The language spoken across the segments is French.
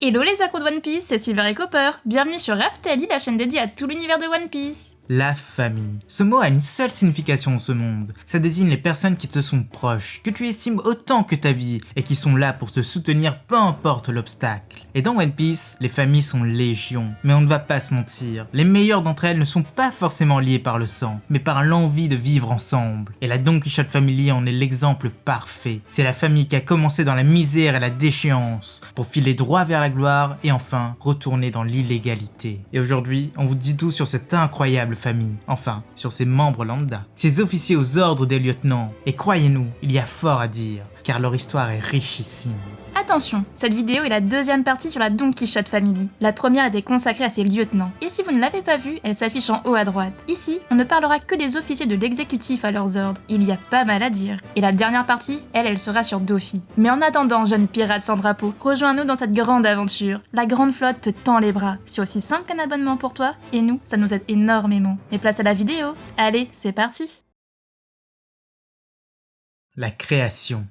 Hello les accros de One Piece, c'est Silver et Copper. Bienvenue sur Raftalie, la chaîne dédiée à tout l'univers de One Piece. La famille. Ce mot a une seule signification en ce monde. Ça désigne les personnes qui te sont proches, que tu estimes autant que ta vie, et qui sont là pour te soutenir peu importe l'obstacle. Et dans One Piece, les familles sont légion. Mais on ne va pas se mentir, les meilleures d'entre elles ne sont pas forcément liées par le sang, mais par l'envie de vivre ensemble. Et la Don Quichotte Family en est l'exemple parfait. C'est la famille qui a commencé dans la misère et la déchéance, pour filer droit vers la gloire, et enfin, retourner dans l'illégalité. Et aujourd'hui, on vous dit tout sur cette incroyable famille, enfin, sur ses membres lambda, ses officiers aux ordres des lieutenants. Et croyez-nous, il y a fort à dire, car leur histoire est richissime. Attention, cette vidéo est la deuxième partie sur la Don Quichotte Family. La première était consacrée à ses lieutenants, et si vous ne l'avez pas vue, elle s'affiche en haut à droite. Ici, on ne parlera que des officiers de l'exécutif à leurs ordres, il y a pas mal à dire. Et la dernière partie, elle sera sur Doffy. Mais en attendant, jeune pirate sans drapeau, rejoins-nous dans cette grande aventure. La grande flotte te tend les bras, c'est aussi simple qu'un abonnement pour toi, et nous, ça nous aide énormément. Et place à la vidéo, allez, c'est parti. La création.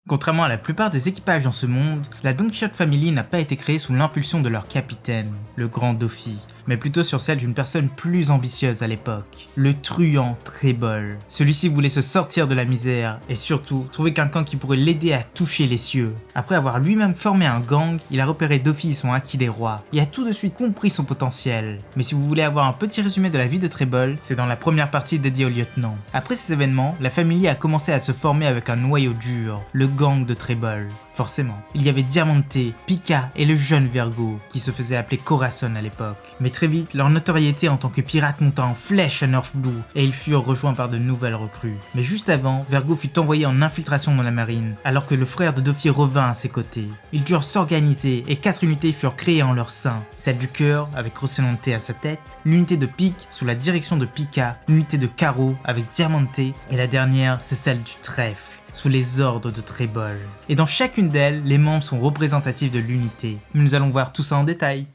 Contrairement à la plupart des équipages dans ce monde, la Don Quichotte Family n'a pas été créée sous l'impulsion de leur capitaine, le grand Doffy, mais plutôt sur celle d'une personne plus ambitieuse à l'époque, le truand Trebol. Celui-ci voulait se sortir de la misère et surtout trouver quelqu'un qui pourrait l'aider à toucher les cieux. Après avoir lui-même formé un gang, il a repéré Doffy et son Haki des rois et a tout de suite compris son potentiel. Mais si vous voulez avoir un petit résumé de la vie de Trebol, c'est dans la première partie dédiée au lieutenant. Après ces événements, la famille a commencé à se former avec un noyau dur, le gang de Trebol. Forcément, il y avait Diamante, Pika et le jeune Vergo, qui se faisait appeler Corazon à l'époque. Mais très vite, leur notoriété en tant que pirate monta en flèche à North Blue, et ils furent rejoints par de nouvelles recrues. Mais juste avant, Vergo fut envoyé en infiltration dans la marine, alors que le frère de Doffy revint à ses côtés. Ils durent s'organiser, et 4 unités furent créées en leur sein. Celle du cœur, avec Rocinante à sa tête, l'unité de Pique, sous la direction de Pika, l'unité de Caro, avec Diamante, et la dernière, c'est celle du trèfle, sous les ordres de Trebol. Et dans chacune d'elles, les membres sont représentatifs de l'unité. Mais nous allons voir tout ça en détail.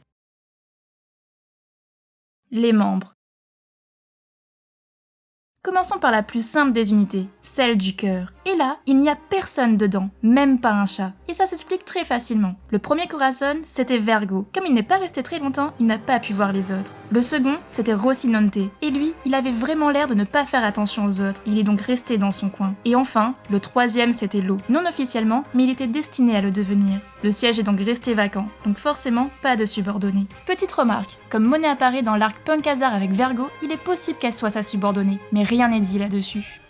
Les membres. Commençons par la plus simple des unités, celle du cœur. Et là, il n'y a personne dedans, même pas un chat. Et ça s'explique très facilement. Le premier Corazon, c'était Vergo. Comme il n'est pas resté très longtemps, il n'a pas pu voir les autres. Le second, c'était Rocinante. Et lui, il avait vraiment l'air de ne pas faire attention aux autres. Il est donc resté dans son coin. Et enfin, le troisième, c'était Lo. Non officiellement, mais il était destiné à le devenir. Le siège est donc resté vacant, donc forcément pas de subordonnée. Petite remarque, comme Monet apparaît dans l'arc Punk Hazard avec Vergo, il est possible qu'elle soit sa subordonnée, mais rien n'est dit là-dessus.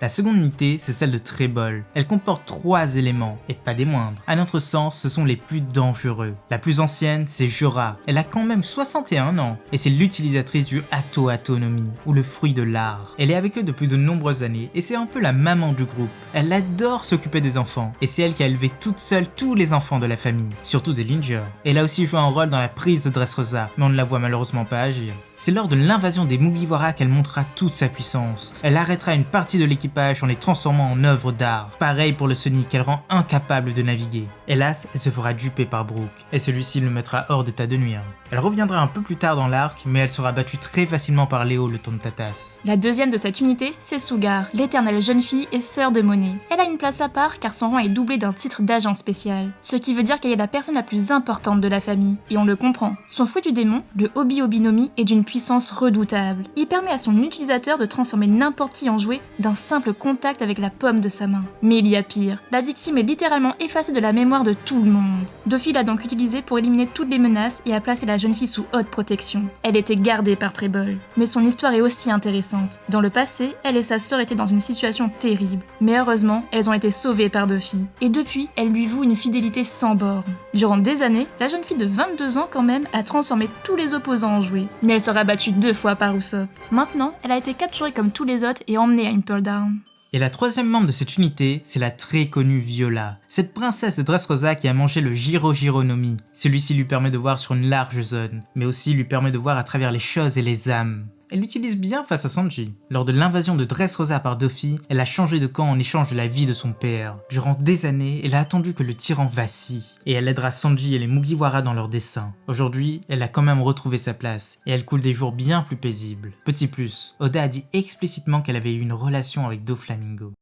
La seconde unité, c'est celle de Trebol. Elle comporte 3 éléments, et pas des moindres. À notre sens, ce sont les plus dangereux. La plus ancienne, c'est Jura. Elle a quand même 61 ans, et c'est l'utilisatrice du Hato Autonomie, ou le fruit de l'art. Elle est avec eux depuis de nombreuses années, et c'est un peu la maman du groupe. Elle adore s'occuper des enfants, et c'est elle qui a élevé toute seule tous les enfants de la famille, surtout des Lingers. Elle a aussi joué un rôle dans la prise de Dressrosa, mais on ne la voit malheureusement pas agir. C'est lors de l'invasion des Mugiwara qu'elle montrera toute sa puissance. Elle arrêtera une partie de l'équipage en les transformant en œuvres d'art. Pareil pour le Sonic qu'elle rend incapable de naviguer. Hélas, elle se fera duper par Brook, et celui-ci le mettra hors d'état de nuire. Elle reviendra un peu plus tard dans l'arc, mais elle sera battue très facilement par Léo le Tontatas. La deuxième de cette unité, c'est Sugar, l'éternelle jeune fille et sœur de Monet. Elle a une place à part car son rang est doublé d'un titre d'agent spécial, ce qui veut dire qu'elle est la personne la plus importante de la famille, et on le comprend. Son fruit du démon, le Obi Obinomi, est d'une puissance redoutable. Il permet à son utilisateur de transformer n'importe qui en jouet d'un simple contact avec la paume de sa main. Mais il y a pire, la victime est littéralement effacée de la mémoire de tout le monde. Doffy l'a donc utilisé pour éliminer toutes les menaces et a placé la jeune fille sous haute protection. Elle était gardée par Trebol. Mais son histoire est aussi intéressante. Dans le passé, elle et sa sœur étaient dans une situation terrible. Mais heureusement, elles ont été sauvées par Doffy. Et depuis, elle lui voue une fidélité sans borne. Durant des années, la jeune fille de 22 ans quand même a transformé tous les opposants en jouets. Mais elle sera battue 2 fois par Usopp. Maintenant, elle a été capturée comme tous les autres et emmenée à Impel Down. Et la troisième membre de cette unité, c'est la très connue Viola, cette princesse de Dressrosa qui a mangé le Jirojironomi. Celui-ci lui permet de voir sur une large zone, mais aussi lui permet de voir à travers les choses et les âmes. Elle l'utilise bien face à Sanji. Lors de l'invasion de Dressrosa par Doffy, elle a changé de camp en échange de la vie de son père. Durant des années, elle a attendu que le tyran vacille, et elle aidera Sanji et les Mugiwara dans leurs desseins. Aujourd'hui, elle a quand même retrouvé sa place, et elle coule des jours bien plus paisibles. Petit plus, Oda a dit explicitement qu'elle avait eu une relation avec Doflamingo.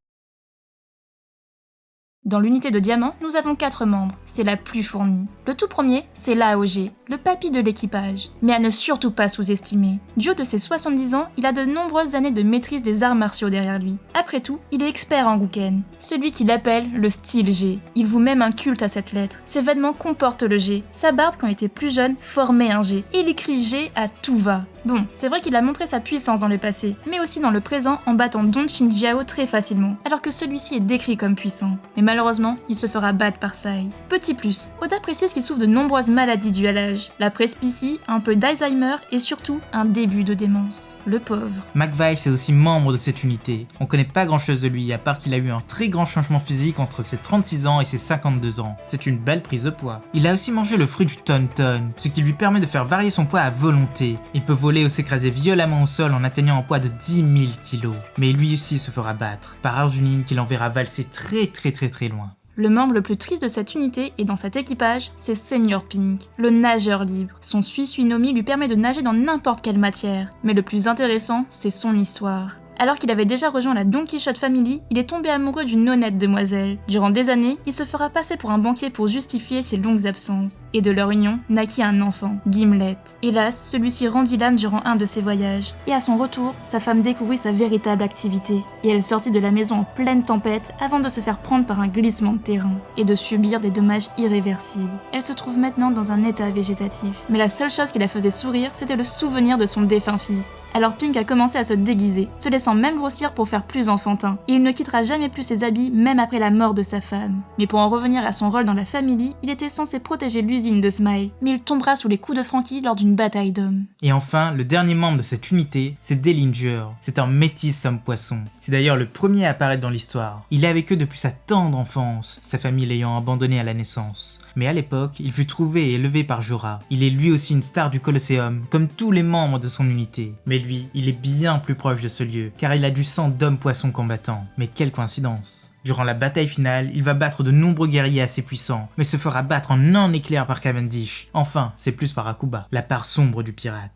Dans l'unité de diamant, nous avons 4 membres, c'est la plus fournie. Le tout premier, c'est l'AOG, le papy de l'équipage, mais à ne surtout pas sous-estimer. Du haut de ses 70 ans, il a de nombreuses années de maîtrise des arts martiaux derrière lui. Après tout, il est expert en Gouken, celui qu'il appelle le style G. Il voue même un culte à cette lettre. Ses vêtements comportent le G, sa barbe quand il était plus jeune formait un G, et il écrit G à tout va. Bon, c'est vrai qu'il a montré sa puissance dans le passé, mais aussi dans le présent en battant Don Shinjiao très facilement, alors que celui-ci est décrit comme puissant. Mais malheureusement, il se fera battre par Sai. Petit plus, Oda précise qu'il souffre de nombreuses maladies dues à l'âge, la presbytie, un peu d'Alzheimer et surtout un début de démence. Le pauvre. McVice est aussi membre de cette unité. On connaît pas grand chose de lui, à part qu'il a eu un très grand changement physique entre ses 36 ans et ses 52 ans. C'est une belle prise de poids. Il a aussi mangé le fruit du Tonton, ce qui lui permet de faire varier son poids à volonté. Il peut voler ou s'écraser violemment au sol en atteignant un poids de 10 000 kilos. Mais lui aussi se fera battre par Arjunin qui l'enverra valser très loin. Le membre le plus triste de cette unité et dans cet équipage, c'est Senior Pink, le nageur libre. Son Sui Nomi lui permet de nager dans n'importe quelle matière, mais le plus intéressant, c'est son histoire. Alors qu'il avait déjà rejoint la Don Quichotte Family, il est tombé amoureux d'une honnête demoiselle. Durant des années, il se fera passer pour un banquier pour justifier ses longues absences. Et de leur union naquit un enfant, Gimlet. Hélas, celui-ci rendit l'âme durant un de ses voyages. Et à son retour, sa femme découvrit sa véritable activité. Et elle sortit de la maison en pleine tempête avant de se faire prendre par un glissement de terrain et de subir des dommages irréversibles. Elle se trouve maintenant dans un état végétatif. Mais la seule chose qui la faisait sourire, c'était le souvenir de son défunt fils. Alors Pink a commencé à se déguiser, se laissant même grossir pour faire plus enfantin, et il ne quittera jamais plus ses habits même après la mort de sa femme. Mais pour en revenir à son rôle dans la famille, il était censé protéger l'usine de Smile, mais il tombera sous les coups de Franky lors d'une bataille d'hommes. Et enfin, le dernier membre de cette unité, c'est Dellinger. C'est un métis homme poisson. C'est d'ailleurs le premier à apparaître dans l'histoire. Il est avec eux depuis sa tendre enfance, sa famille l'ayant abandonné à la naissance. Mais à l'époque, il fut trouvé et élevé par Jorah. Il est lui aussi une star du Colosseum, comme tous les membres de son unité. Mais lui, il est bien plus proche de ce lieu, car il a du sang d'homme-poisson combattant. Mais quelle coïncidence! Durant la bataille finale, il va battre de nombreux guerriers assez puissants, mais se fera battre en un éclair par Cavendish. Enfin, c'est plus par Akuba, la part sombre du pirate.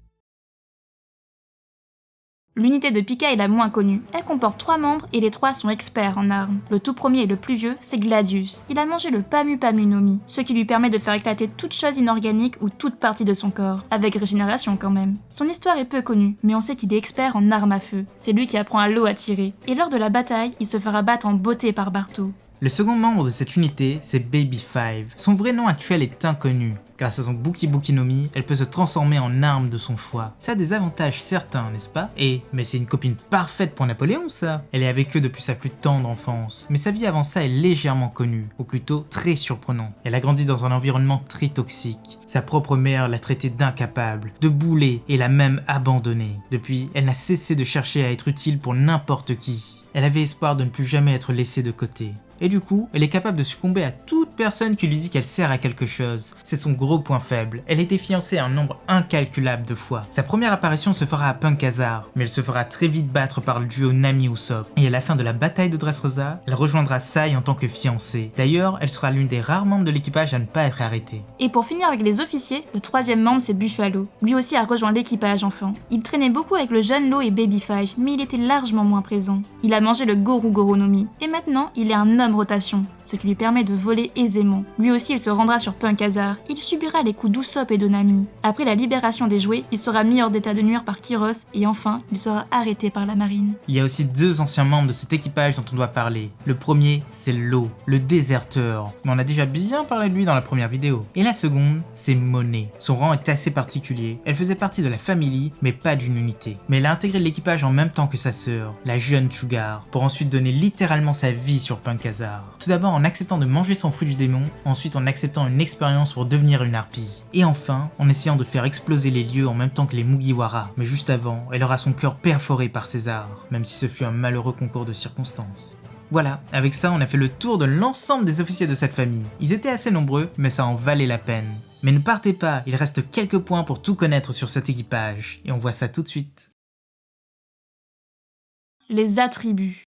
L'unité de Pika est la moins connue. Elle comporte 3 membres et les 3 sont experts en armes. Le tout premier et le plus vieux, c'est Gladius. Il a mangé le Pamu Pamu Nomi, ce qui lui permet de faire éclater toute chose inorganique ou toute partie de son corps, avec régénération quand même. Son histoire est peu connue, mais on sait qu'il est expert en armes à feu. C'est lui qui apprend à l'eau à tirer. Et lors de la bataille, il se fera battre en beauté par Barto. Le second membre de cette unité, c'est Baby Five. Son vrai nom actuel est inconnu. Grâce à son Buki Buki Nomi, elle peut se transformer en arme de son choix. Ça a des avantages certains, n'est-ce pas? Mais c'est une copine parfaite pour Napoléon, ça. Elle est avec eux depuis sa plus tendre enfance, mais sa vie avant ça est légèrement connue, ou plutôt très surprenant. Elle a grandi dans un environnement très toxique. Sa propre mère l'a traitée d'incapable, de boulet, et l'a même abandonnée. Depuis, elle n'a cessé de chercher à être utile pour n'importe qui. Elle avait espoir de ne plus jamais être laissée de côté. Et du coup, elle est capable de succomber à toute personne qui lui dit qu'elle sert à quelque chose. C'est son gros point faible. Elle était fiancée un nombre incalculable de fois. Sa première apparition se fera à Punk Hazard, mais elle se fera très vite battre par le duo Nami Usopp. Et à la fin de la bataille de Dressrosa, elle rejoindra Sai en tant que fiancée. D'ailleurs, elle sera l'une des rares membres de l'équipage à ne pas être arrêtée. Et pour finir avec les officiers, le 3e membre c'est Buffalo. Lui aussi a rejoint l'équipage enfant. Il traînait beaucoup avec le jeune Law et Baby Five, mais il était largement moins présent. Il a mangé le Goru Goru Nomi. Et maintenant, il est un homme rotation, ce qui lui permet de voler aisément. Lui aussi, il se rendra sur Punk Hazard. Il subira les coups d'Usopp et de Nami. Après la libération des jouets, il sera mis hors d'état de nuire par Kyros et enfin, il sera arrêté par la marine. Il y a aussi 2 anciens membres de cet équipage dont on doit parler. Le premier, c'est Law, le déserteur. Mais on a déjà bien parlé de lui dans la première vidéo. Et la seconde, c'est Monet. Son rang est assez particulier. Elle faisait partie de la famille, mais pas d'une unité. Mais elle a intégré l'équipage en même temps que sa sœur, la jeune Sugar, pour ensuite donner littéralement sa vie sur Punk Hazard. Tout d'abord en acceptant de manger son fruit du démon, ensuite en acceptant une expérience pour devenir une harpie, et enfin en essayant de faire exploser les lieux en même temps que les Mugiwara. Mais juste avant, elle aura son cœur perforé par César, même si ce fut un malheureux concours de circonstances. Voilà, avec ça on a fait le tour de l'ensemble des officiers de cette famille. Ils étaient assez nombreux, mais ça en valait la peine. Mais ne partez pas, il reste quelques points pour tout connaître sur cet équipage, et on voit ça tout de suite. Les attributs.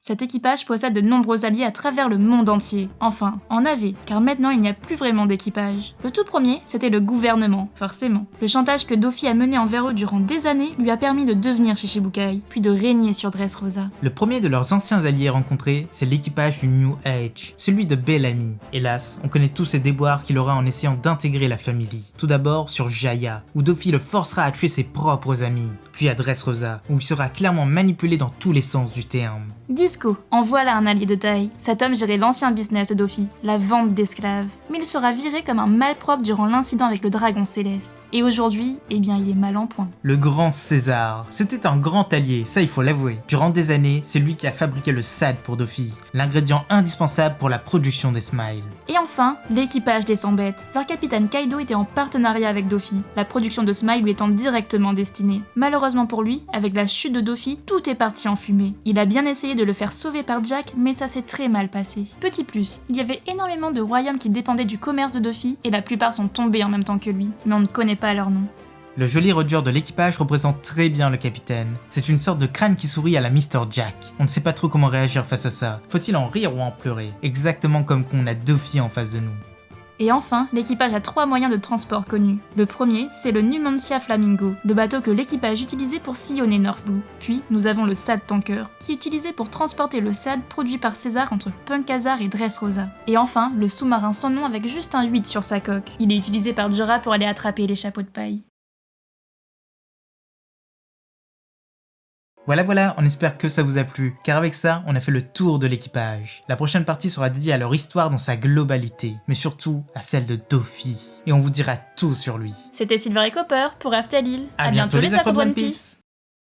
Cet équipage possède de nombreux alliés à travers le monde entier. Enfin, en avait, car maintenant il n'y a plus vraiment d'équipage. Le tout premier, c'était le gouvernement, forcément. Le chantage que Doffy a mené envers eux durant des années lui a permis de devenir Shichibukai, puis de régner sur Dressrosa. Le premier de leurs anciens alliés rencontrés, c'est l'équipage du New Age, celui de Bellamy. Hélas, on connaît tous ses déboires qu'il aura en essayant d'intégrer la famille. Tout d'abord sur Jaya, où Doffy le forcera à tuer ses propres amis, puis à Dressrosa, où il sera clairement manipulé dans tous les sens du terme. Disco, en voilà un allié de taille. Cet homme gérait l'ancien business de Doffy, la vente d'esclaves. Mais il sera viré comme un malpropre durant l'incident avec le dragon céleste. Et aujourd'hui, eh bien il est mal en point. Le grand César, c'était un grand allié, ça il faut l'avouer. Durant des années, c'est lui qui a fabriqué le SAD pour Doffy, l'ingrédient indispensable pour la production des Smiles. Et enfin, l'équipage des 100 bêtes. Leur capitaine Kaido était en partenariat avec Doffy, la production de Smile lui étant directement destinée. Malheureusement pour lui, avec la chute de Doffy, tout est parti en fumée. Il a bien essayé de le faire sauver par Jack, mais ça s'est très mal passé. Petit plus, il y avait énormément de royaumes qui dépendaient du commerce de Doffy, et la plupart sont tombés en même temps que lui, mais on ne connaît pas leur nom. Le joli Roger de l'équipage représente très bien le capitaine. C'est une sorte de crâne qui sourit à la Mr. Jack. On ne sait pas trop comment réagir face à ça. Faut-il en rire ou en pleurer? Exactement comme quand on a Doffy en face de nous. Et enfin, l'équipage a 3 moyens de transport connus. Le premier, c'est le Numancia Flamingo, le bateau que l'équipage utilisait pour sillonner North Blue. Puis, nous avons le SAD Tanker, qui est utilisé pour transporter le SAD produit par César entre Punkazar et Dressrosa. Et enfin, le sous-marin sans nom avec juste un 8 sur sa coque. Il est utilisé par Jorah pour aller attraper les chapeaux de paille. Voilà, on espère que ça vous a plu, car avec ça, on a fait le tour de l'équipage. La prochaine partie sera dédiée à leur histoire dans sa globalité, mais surtout à celle de Doffy. Et on vous dira tout sur lui. C'était Silver et Copper pour Aftalil. À bientôt les accros de One Piece.